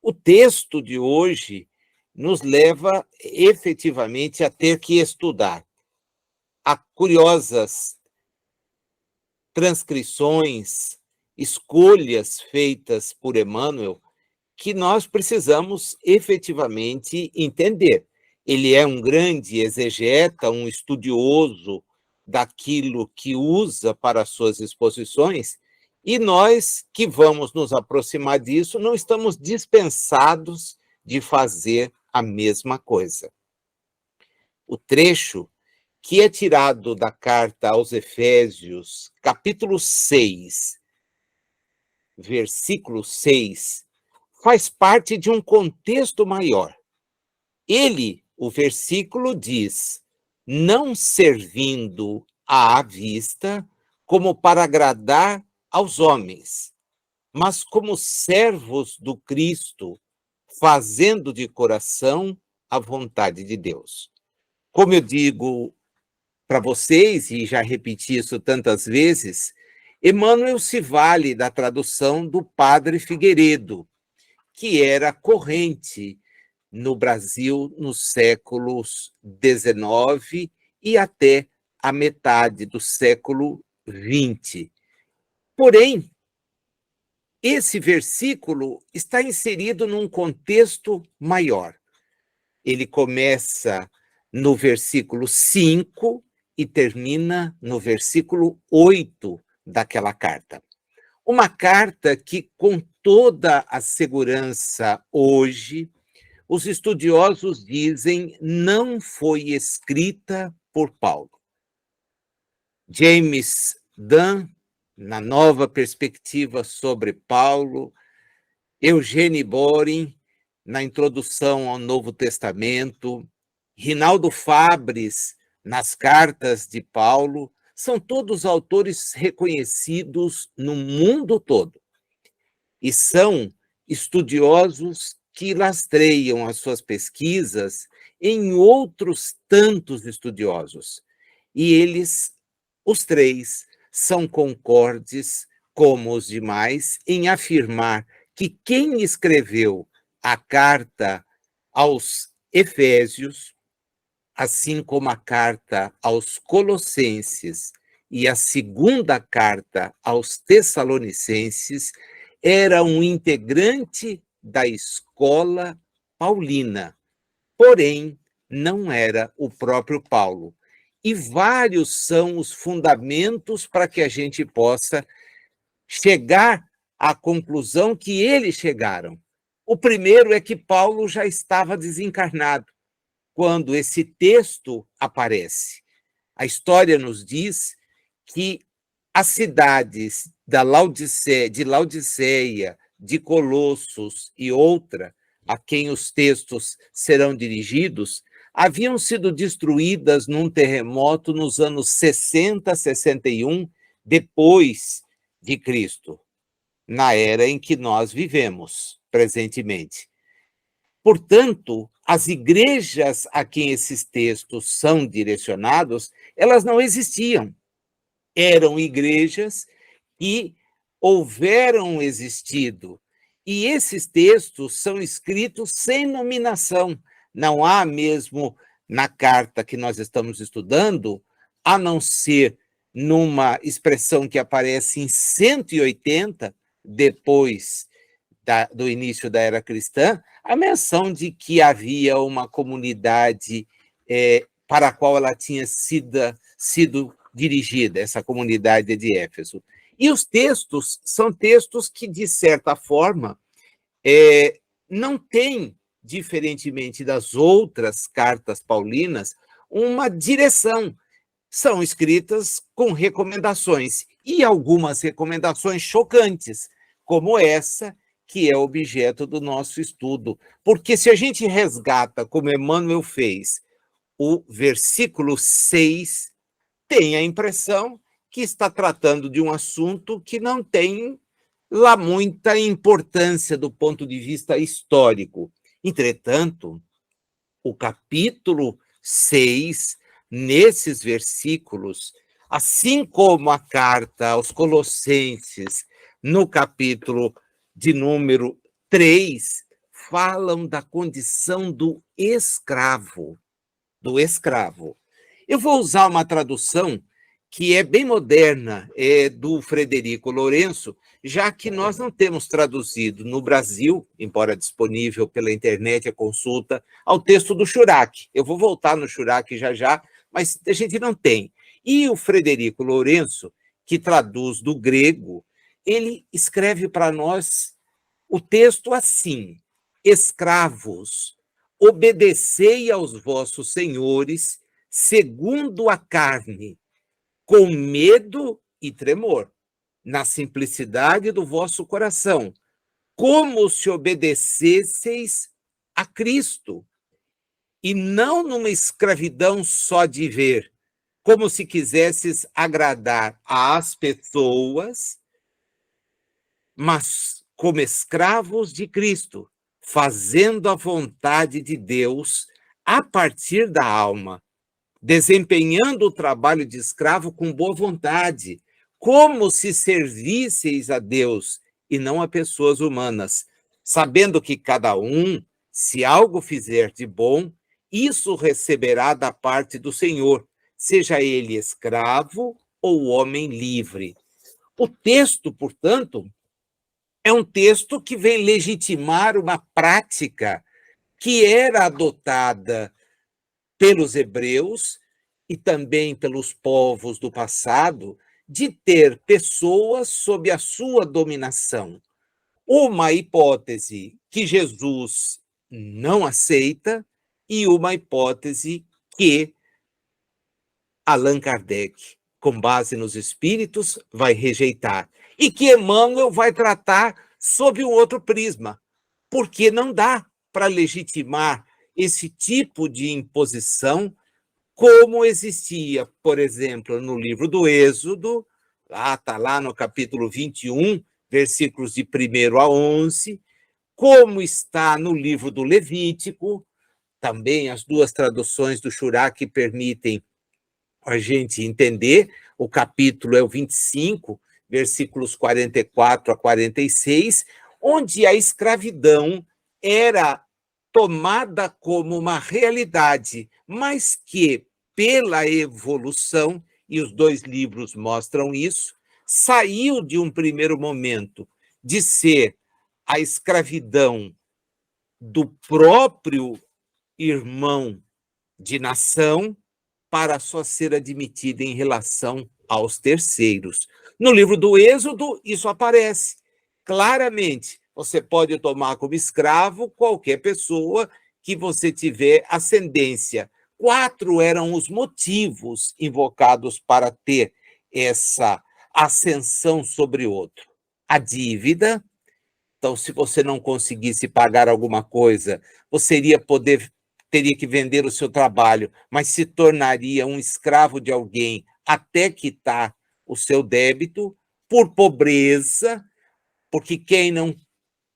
O texto de hoje nos leva efetivamente a ter que estudar. Há curiosas transcrições, escolhas feitas por Emmanuel que nós precisamos efetivamente entender. Ele é um grande exegeta, um estudioso daquilo que usa para suas exposições, e nós que vamos nos aproximar disso não estamos dispensados de fazer a mesma coisa. O trecho que é tirado da carta aos Efésios, capítulo 6, versículo 6, faz parte de um contexto maior. O versículo diz, não servindo à vista como para agradar aos homens, mas como servos do Cristo, fazendo de coração a vontade de Deus. Como eu digo para vocês, e já repeti isso tantas vezes, Emmanuel se vale da tradução do Padre Figueiredo, que era corrente no Brasil nos séculos XIX e até a metade do século XX. Porém, esse versículo está inserido num contexto maior. Ele começa no versículo 5 e termina no versículo 8 daquela carta. Uma carta que, com toda a segurança hoje, os estudiosos dizem não foi escrita por Paulo. James Dunn, na nova perspectiva sobre Paulo, Eugene Boring, na introdução ao Novo Testamento, Rinaldo Fabres, nas cartas de Paulo, são todos autores reconhecidos no mundo todo. E são estudiosos que lastreiam as suas pesquisas em outros tantos estudiosos. E eles, os três, são concordes, como os demais, em afirmar que quem escreveu a carta aos Efésios, assim como a carta aos Colossenses e a segunda carta aos Tessalonicenses, era um integrante da escola paulina, porém não era o próprio Paulo. E vários são os fundamentos para que a gente possa chegar à conclusão que eles chegaram. O primeiro é que Paulo já estava desencarnado quando esse texto aparece. A história nos diz que as cidades de Laodiceia, de Colossos e outra, a quem os textos serão dirigidos, haviam sido destruídas num terremoto nos anos 60, 61, depois de Cristo, na era em que nós vivemos presentemente. Portanto, as igrejas a quem esses textos são direcionados, elas não existiam. Eram igrejas que houveram existido. E esses textos são escritos sem nominação. Não há mesmo na carta que nós estamos estudando, a não ser numa expressão que aparece em 180, depois do início da era cristã, a menção de que havia uma comunidade para a qual ela tinha sido dirigida, essa comunidade de Éfeso. E os textos são textos que, de certa forma, não têm, diferentemente das outras cartas paulinas, uma direção. São escritas com recomendações, e algumas recomendações chocantes, como essa, que é objeto do nosso estudo. Porque se a gente resgata, como Emmanuel fez, o versículo 6, tem a impressão que está tratando de um assunto que não tem lá muita importância do ponto de vista histórico. Entretanto, o capítulo 6, nesses versículos, assim como a carta aos Colossenses, no capítulo de número 3, falam da condição do escravo. Do escravo. Eu vou usar uma tradução que é bem moderna, é do Frederico Lourenço, já que nós não temos traduzido no Brasil, embora disponível pela internet a consulta, ao texto do Churac. Eu vou voltar no Churac já já, mas a gente não tem. E o Frederico Lourenço, que traduz do grego, ele escreve para nós o texto assim: escravos, obedecei aos vossos senhores segundo a carne, com medo e tremor, na simplicidade do vosso coração, como se obedecesseis a Cristo, e não numa escravidão só de ver, como se quisesses agradar às pessoas, mas como escravos de Cristo, fazendo a vontade de Deus a partir da alma, desempenhando o trabalho de escravo com boa vontade, como se servisseis a Deus e não a pessoas humanas, sabendo que cada um, se algo fizer de bom, isso receberá da parte do Senhor, seja ele escravo ou homem livre. O texto, portanto, é um texto que vem legitimar uma prática que era adotada pelos hebreus e também pelos povos do passado, de ter pessoas sob a sua dominação. Uma hipótese que Jesus não aceita e uma hipótese que Allan Kardec, com base nos espíritos, vai rejeitar. E que Emmanuel vai tratar sob um outro prisma, porque não dá para legitimar esse tipo de imposição como existia, por exemplo, no livro do Êxodo, está lá no capítulo 21, versículos de 1 a 11, como está no livro do Levítico, também as duas traduções do Churac permitem a gente entender, o capítulo é o 25, versículos 44 a 46, onde a escravidão era tomada como uma realidade, mas que, pela evolução, e os dois livros mostram isso, saiu de um primeiro momento de ser a escravidão do próprio irmão de nação para só ser admitida em relação aos terceiros. No livro do Êxodo, isso aparece claramente. Você pode tomar como escravo qualquer pessoa que você tiver ascendência. 4 eram os motivos invocados para ter essa ascensão sobre outro. A dívida. Então, se você não conseguisse pagar alguma coisa, você teria que vender o seu trabalho, mas se tornaria um escravo de alguém até quitar o seu débito, por pobreza, porque quem não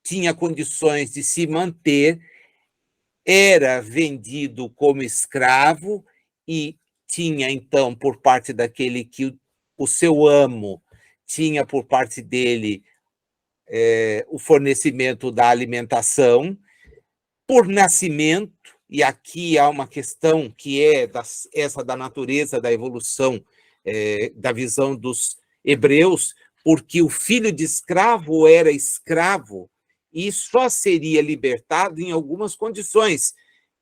tinha condições de se manter era vendido como escravo e tinha, então, por parte daquele que o seu amo tinha por parte dele o fornecimento da alimentação, por nascimento, e aqui há uma questão que é essa da natureza da evolução, da visão dos hebreus, porque o filho de escravo era escravo e só seria libertado em algumas condições,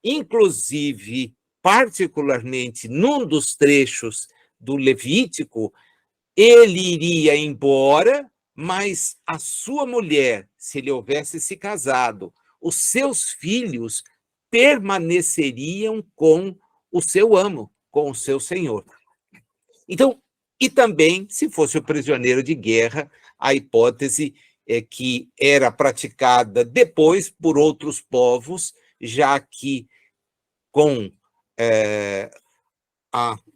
inclusive, particularmente, num dos trechos do Levítico, ele iria embora, mas a sua mulher, se ele houvesse se casado, os seus filhos permaneceriam com o seu amo, com o seu senhor. Então, e também, se fosse o prisioneiro de guerra, a hipótese é que era praticada depois por outros povos, já que com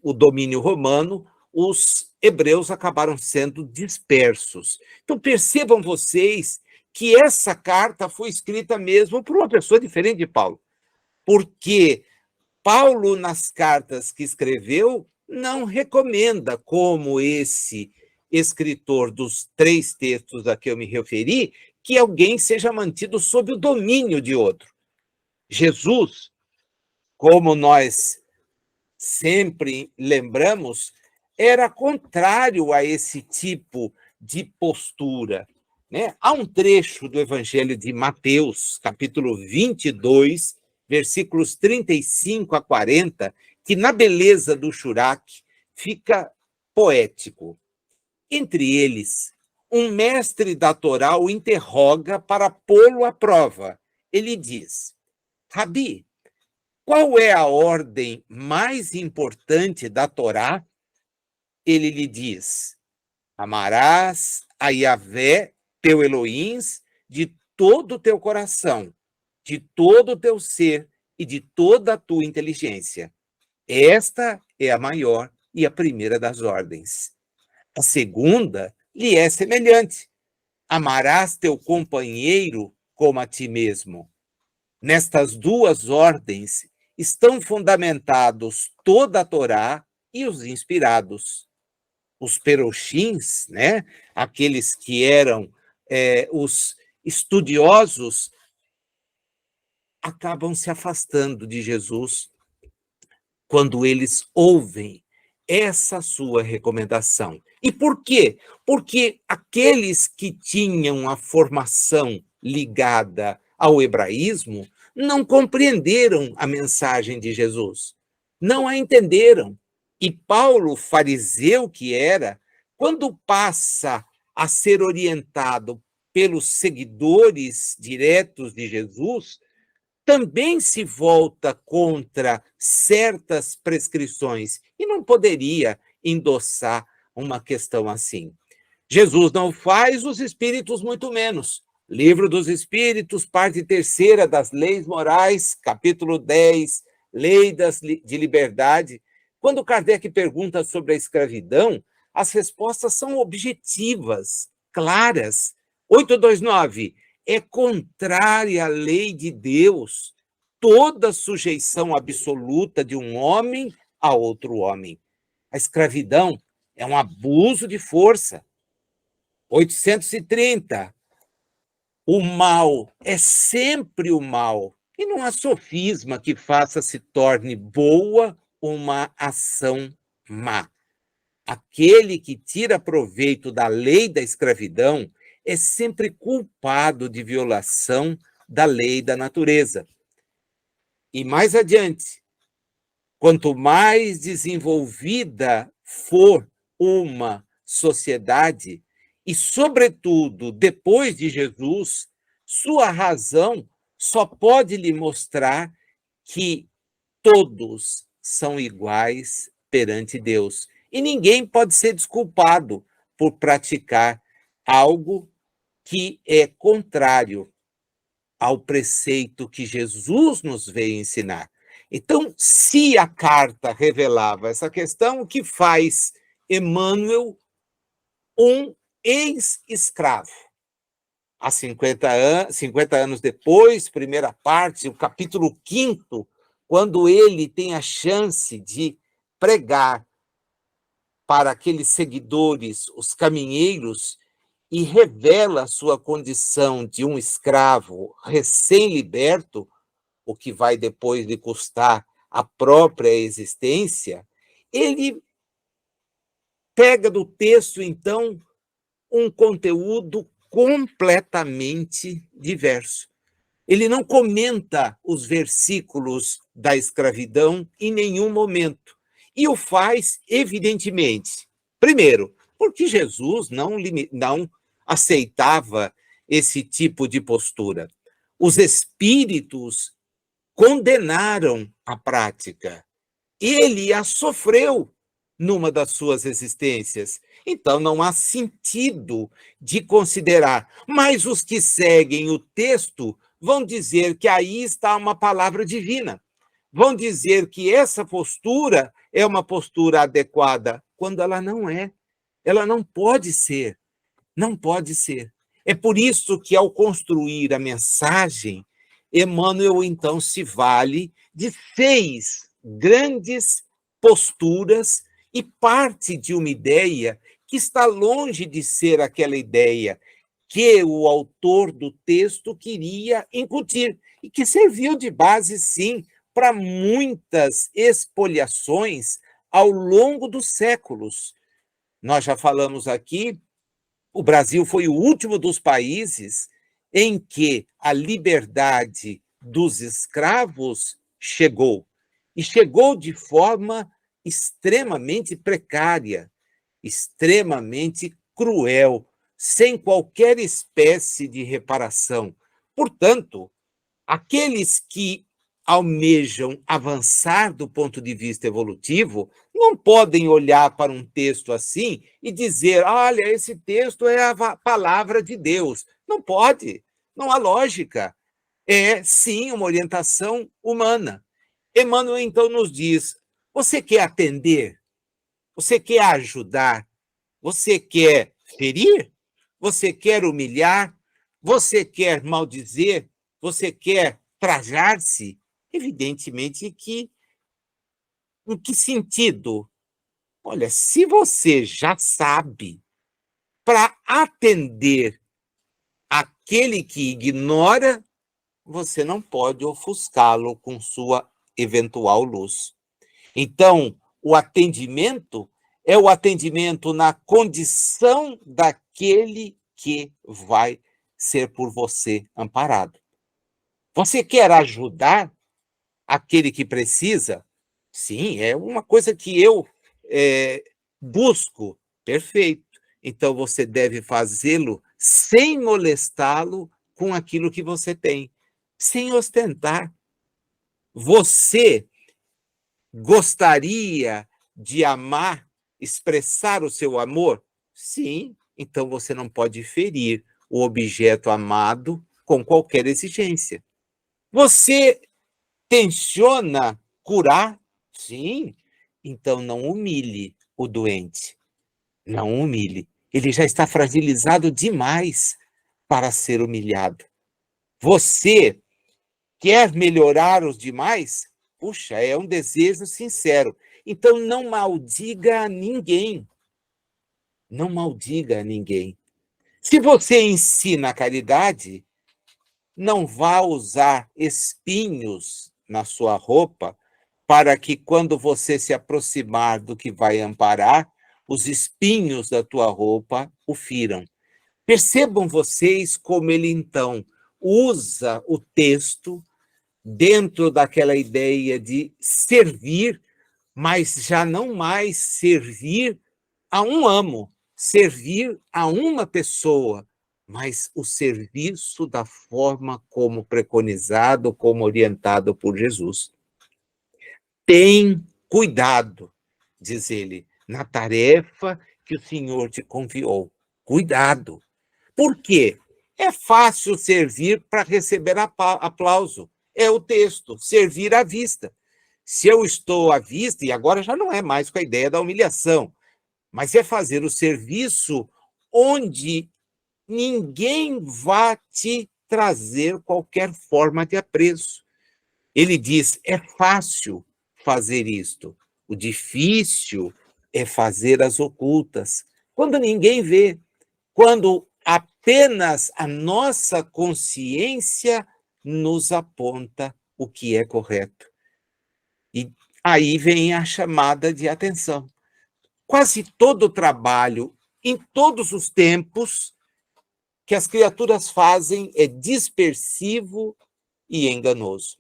o domínio romano, os hebreus acabaram sendo dispersos. Então, percebam vocês que essa carta foi escrita mesmo por uma pessoa diferente de Paulo, porque Paulo, nas cartas que escreveu, não recomenda, como esse escritor dos 3 textos a que eu me referi, que alguém seja mantido sob o domínio de outro. Jesus, como nós sempre lembramos, era contrário a esse tipo de postura, né? Há um trecho do Evangelho de Mateus, capítulo 22, versículos 35 a 40, que na beleza do Churaque fica poético. Entre eles, um mestre da Torá o interroga para pô-lo à prova. Ele diz: Rabi, qual é a ordem mais importante da Torá? Ele lhe diz: amarás a Yahvé, teu Elohim, de todo o teu coração, de todo o teu ser e de toda a tua inteligência. Esta é a maior e a primeira das ordens. A segunda lhe é semelhante: amarás teu companheiro como a ti mesmo. Nestas duas ordens estão fundamentados toda a Torá e os inspirados. Os peroxins, né, aqueles que eram os estudiosos, acabam se afastando de Jesus quando eles ouvem essa sua recomendação. E por quê? Porque aqueles que tinham a formação ligada ao hebraísmo não compreenderam a mensagem de Jesus, não a entenderam. E Paulo, fariseu que era, quando passa a ser orientado pelos seguidores diretos de Jesus, também se volta contra certas prescrições e não poderia endossar uma questão assim. Jesus não faz, os espíritos muito menos. Livro dos Espíritos, parte terceira das Leis Morais, capítulo 10, Lei de Liberdade. Quando Kardec pergunta sobre a escravidão, as respostas são objetivas, claras. 829, é contrária à lei de Deus toda sujeição absoluta de um homem a outro homem. A escravidão é um abuso de força. 830, o mal é sempre o mal, e não há sofisma que faça se torne boa uma ação má. Aquele que tira proveito da lei da escravidão é sempre culpado de violação da lei da natureza. E mais adiante, quanto mais desenvolvida for uma sociedade, e, sobretudo, depois de Jesus, sua razão só pode lhe mostrar que todos são iguais perante Deus. E ninguém pode ser desculpado por praticar algo que é contrário ao preceito que Jesus nos veio ensinar. Então, se a carta revelava essa questão, o que faz Emmanuel, um ex-escravo? Há 50 anos depois, primeira parte, o capítulo 5º, quando ele tem a chance de pregar para aqueles seguidores, os caminheiros, e revela sua condição de um escravo recém-liberto, o que vai depois lhe custar a própria existência, ele pega do texto, então, um conteúdo completamente diverso. Ele não comenta os versículos da escravidão em nenhum momento. E o faz, evidentemente, primeiro, porque Jesus não aceitava esse tipo de postura. Os espíritos condenaram a prática. Ele a sofreu numa das suas existências. Então, não há sentido de considerar. Mas os que seguem o texto vão dizer que aí está uma palavra divina. Vão dizer que essa postura é uma postura adequada, quando ela não é. Ela não pode ser. Não pode ser. É por isso que, ao construir a mensagem, Emmanuel, então, se vale de 6 grandes posturas e parte de uma ideia que está longe de ser aquela ideia que o autor do texto queria incutir e que serviu de base, sim, para muitas expoliações ao longo dos séculos. Nós já falamos aqui, o Brasil foi o último dos países em que a liberdade dos escravos chegou. E chegou de forma extremamente precária, extremamente cruel, sem qualquer espécie de reparação. Portanto, aqueles que almejam avançar do ponto de vista evolutivo não podem olhar para um texto assim e dizer: olha, esse texto é a palavra de Deus. Não pode, não há lógica. É, sim, uma orientação humana. Emmanuel, então, nos diz: você quer atender? Você quer ajudar? Você quer ferir? Você quer humilhar? Você quer maldizer? Você quer trajar-se? Evidentemente que, em que sentido? Olha, se você já sabe, para atender aquele que ignora, você não pode ofuscá-lo com sua eventual luz. Então, o atendimento é o atendimento na condição daquele que vai ser por você amparado. Você quer ajudar aquele que precisa? Sim, é uma coisa que eu busco. Perfeito. Então, você deve fazê-lo sem molestá-lo com aquilo que você tem, sem ostentar. Você gostaria de amar, expressar o seu amor? Sim, então você não pode ferir o objeto amado com qualquer exigência. Você tenciona curar? Sim, então não humilhe o doente. Não humilhe. Ele já está fragilizado demais para ser humilhado. Você quer melhorar os demais? Puxa, é um desejo sincero. Então, não maldiga a ninguém. Não maldiga a ninguém. Se você ensina a caridade, não vá usar espinhos na sua roupa para que, quando você se aproximar do que vai amparar, os espinhos da tua roupa o firam. Percebam vocês como ele, então, usa o texto dentro daquela ideia de servir, mas já não mais servir a um amo, servir a uma pessoa, mas o serviço da forma como preconizado, como orientado por Jesus. Tem cuidado, diz ele, na tarefa que o Senhor te confiou. Cuidado. Por quê? É fácil servir para receber aplauso. É o texto, servir à vista. Se eu estou à vista, e agora já não é mais com a ideia da humilhação, mas é fazer o serviço onde ninguém vai te trazer qualquer forma de apreço. Ele diz, é fácil fazer isto. O difícil é fazer as ocultas. Quando ninguém vê, quando apenas a nossa consciência nos aponta o que é correto. E aí vem a chamada de atenção. Quase todo o trabalho, em todos os tempos, que as criaturas fazem é dispersivo e enganoso.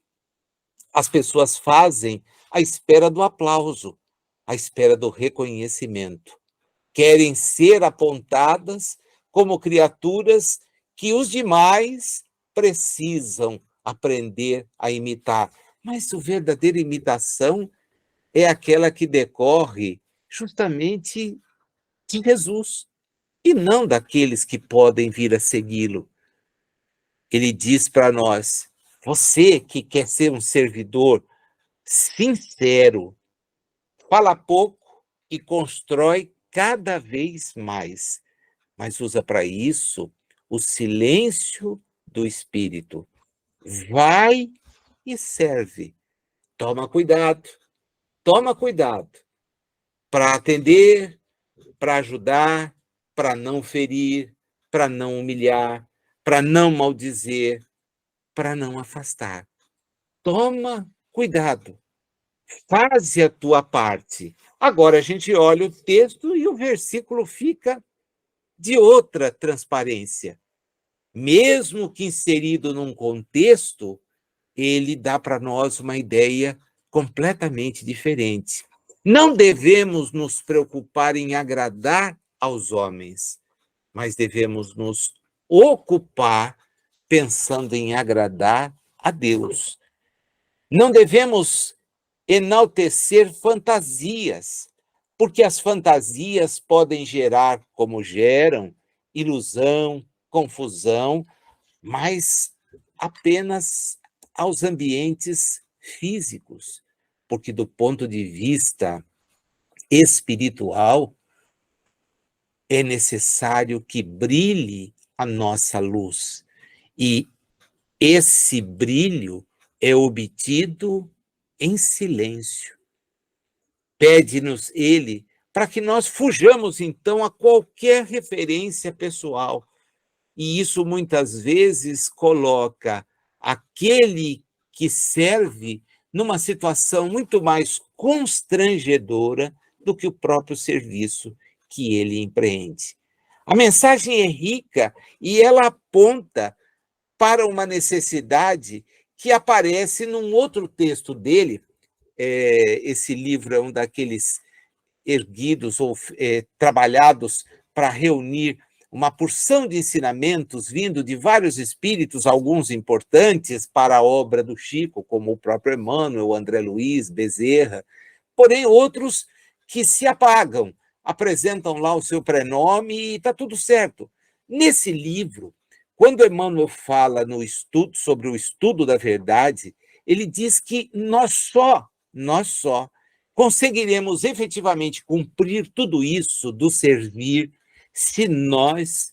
As pessoas fazem à espera do aplauso, à espera do reconhecimento. Querem ser apontadas como criaturas que os demais precisam aprender a imitar. Mas a verdadeira imitação é aquela que decorre justamente de Jesus, e não daqueles que podem vir a segui-lo. Ele diz para nós, você que quer ser um servidor sincero, fala pouco e constrói cada vez mais, mas usa para isso o silêncio do espírito. Vai e serve. Toma cuidado para atender, para ajudar, para não ferir, para não humilhar, para não maldizer, para não afastar. Toma cuidado, faze a tua parte. Agora a gente olha o texto e o versículo fica de outra transparência. Mesmo que inserido num contexto, ele dá para nós uma ideia completamente diferente. Não devemos nos preocupar em agradar aos homens, mas devemos nos ocupar pensando em agradar a Deus. Não devemos enaltecer fantasias, porque as fantasias podem gerar, como geram, ilusão, confusão, mas apenas aos ambientes físicos, porque do ponto de vista espiritual, é necessário que brilhe a nossa luz. E esse brilho é obtido em silêncio. Pede-nos ele para que nós fujamos, então, a qualquer referência pessoal. E isso, muitas vezes, coloca aquele que serve numa situação muito mais constrangedora do que o próprio serviço que ele empreende. A mensagem é rica e ela aponta para uma necessidade que aparece num outro texto dele. Esse livro é um daqueles erguidos ou trabalhados para reunir uma porção de ensinamentos vindo de vários espíritos, alguns importantes para a obra do Chico, como o próprio Emmanuel, André Luiz, Bezerra, porém outros que se apagam, apresentam lá o seu prenome e está tudo certo. Nesse livro, quando Emmanuel fala no estudo, sobre o estudo da verdade, ele diz que nós só conseguiremos efetivamente cumprir tudo isso do servir se nós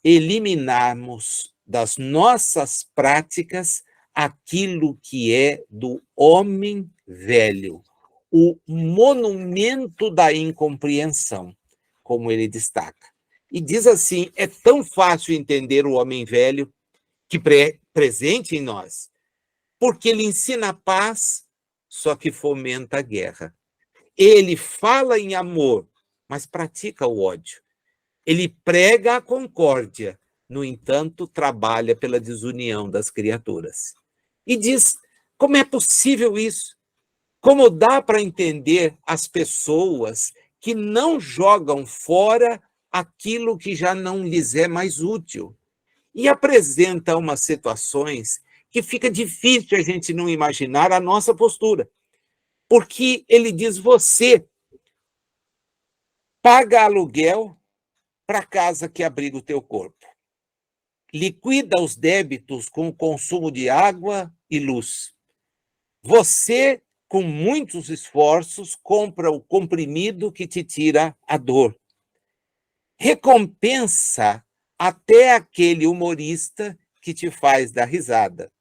eliminarmos das nossas práticas aquilo que é do homem velho, o monumento da incompreensão, como ele destaca. E diz assim, é tão fácil entender o homem velho que presente em nós, porque ele ensina a paz, só que fomenta a guerra. Ele fala em amor, mas pratica o ódio. Ele prega a concórdia, no entanto, trabalha pela desunião das criaturas. E diz, como é possível isso? Como dá para entender as pessoas que não jogam fora aquilo que já não lhes é mais útil? E apresenta umas situações que fica difícil a gente não imaginar a nossa postura. Porque ele diz, você paga aluguel para a casa que abriga o teu corpo. Liquida os débitos com o consumo de água e luz. Você, com muitos esforços, compra o comprimido que te tira a dor. Recompensa até aquele humorista que te faz dar risada.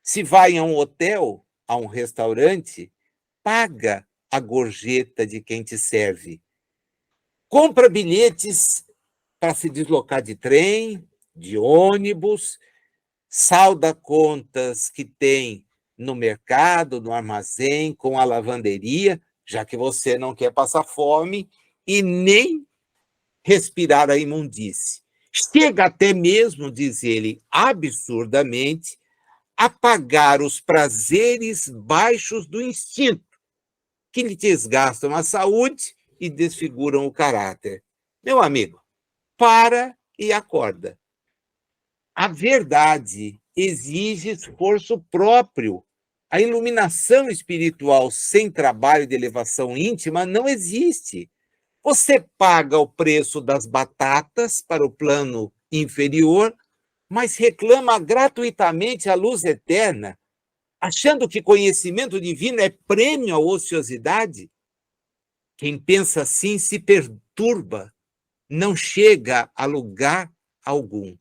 Se vai a um hotel, a um restaurante, paga a gorjeta de quem te serve. Compra bilhetes para se deslocar de trem, de ônibus, salda contas que tem no mercado, no armazém, com a lavanderia, já que você não quer passar fome e nem respirar a imundície. Chega até mesmo, diz ele, absurdamente, a pagar os prazeres baixos do instinto, que lhe desgastam a saúde e desfiguram o caráter. Meu amigo, para e acorda. A verdade exige esforço próprio. A iluminação espiritual sem trabalho de elevação íntima não existe. Você paga o preço das batatas para o plano inferior, mas reclama gratuitamente a luz eterna, achando que conhecimento divino é prêmio à ociosidade. Quem pensa assim se perturba, não chega a lugar algum.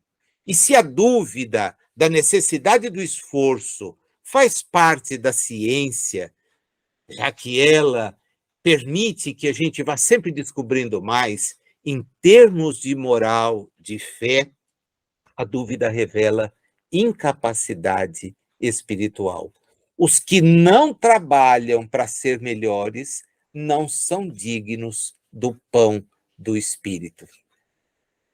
E se a dúvida da necessidade do esforço faz parte da ciência, já que ela permite que a gente vá sempre descobrindo mais, em termos de moral, de fé, A dúvida revela incapacidade espiritual. Os que não trabalham para ser melhores não são dignos do pão do Espírito.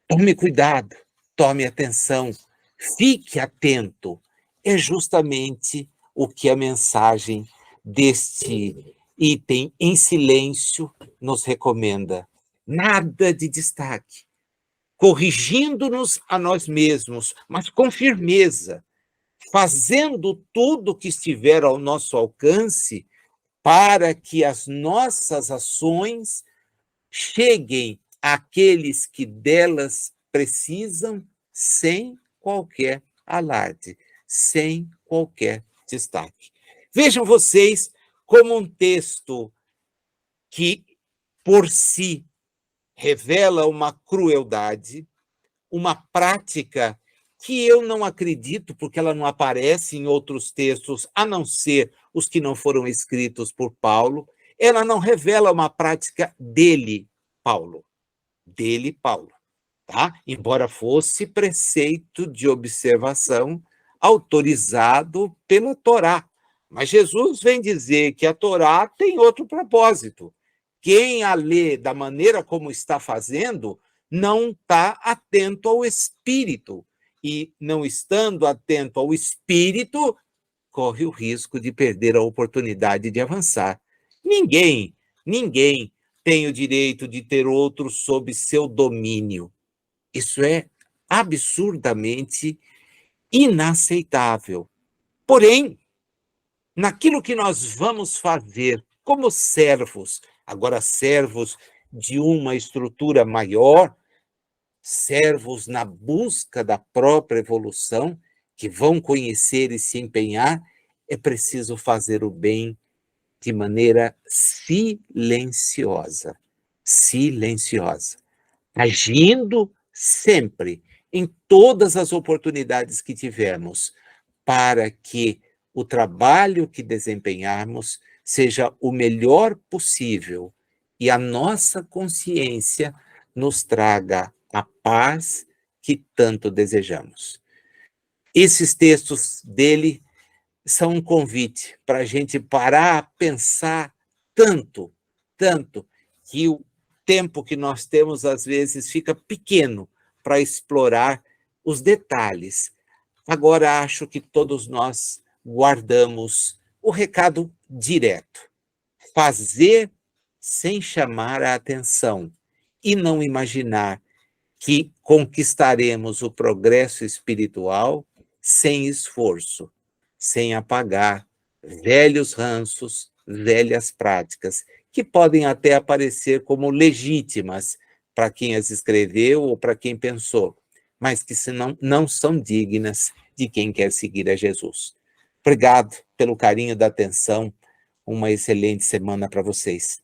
Tome cuidado, tome atenção, fique atento. É justamente o que a mensagem deste item em silêncio nos recomenda. Nada de destaque, corrigindo-nos a nós mesmos, mas com firmeza, fazendo tudo o que estiver ao nosso alcance para que as nossas ações cheguem àqueles que delas precisam sem qualquer alarde, sem qualquer destaque. Vejam vocês como um texto que, por si, revela uma crueldade, uma prática que eu não acredito, porque ela não aparece em outros textos, a não ser os que não foram escritos por Paulo. Ela não revela uma prática dele, Paulo. Dele, Paulo. Tá? Embora fosse preceito de observação autorizado pela Torá. Mas Jesus vem dizer que a Torá tem outro propósito. Quem a lê da maneira como está fazendo não está atento ao Espírito. E, não estando atento ao Espírito, corre o risco de perder a oportunidade de avançar. Ninguém tem o direito de ter outro sob seu domínio. Isso é absurdamente inaceitável. Porém, naquilo que nós vamos fazer como servos, agora servos de uma estrutura maior, servos na busca da própria evolução, que vão conhecer e se empenhar, é preciso fazer o bem de maneira silenciosa. Silenciosa. Agindo sempre, em todas as oportunidades que tivermos, para que o trabalho que desempenharmos seja o melhor possível e a nossa consciência nos traga a paz que tanto desejamos. Esses textos dele são um convite para a gente parar, pensar tanto, que o tempo que nós temos, às vezes, fica pequeno para explorar os detalhes. Agora, acho que todos nós guardamos o recado direto. Fazer sem chamar a atenção e não imaginar que conquistaremos o progresso espiritual sem esforço, sem apagar velhos ranços, velhas práticas, que podem até aparecer como legítimas para quem as escreveu ou para quem pensou, mas que não são dignas de quem quer seguir a Jesus. Obrigado pelo carinho da atenção, uma excelente semana para vocês.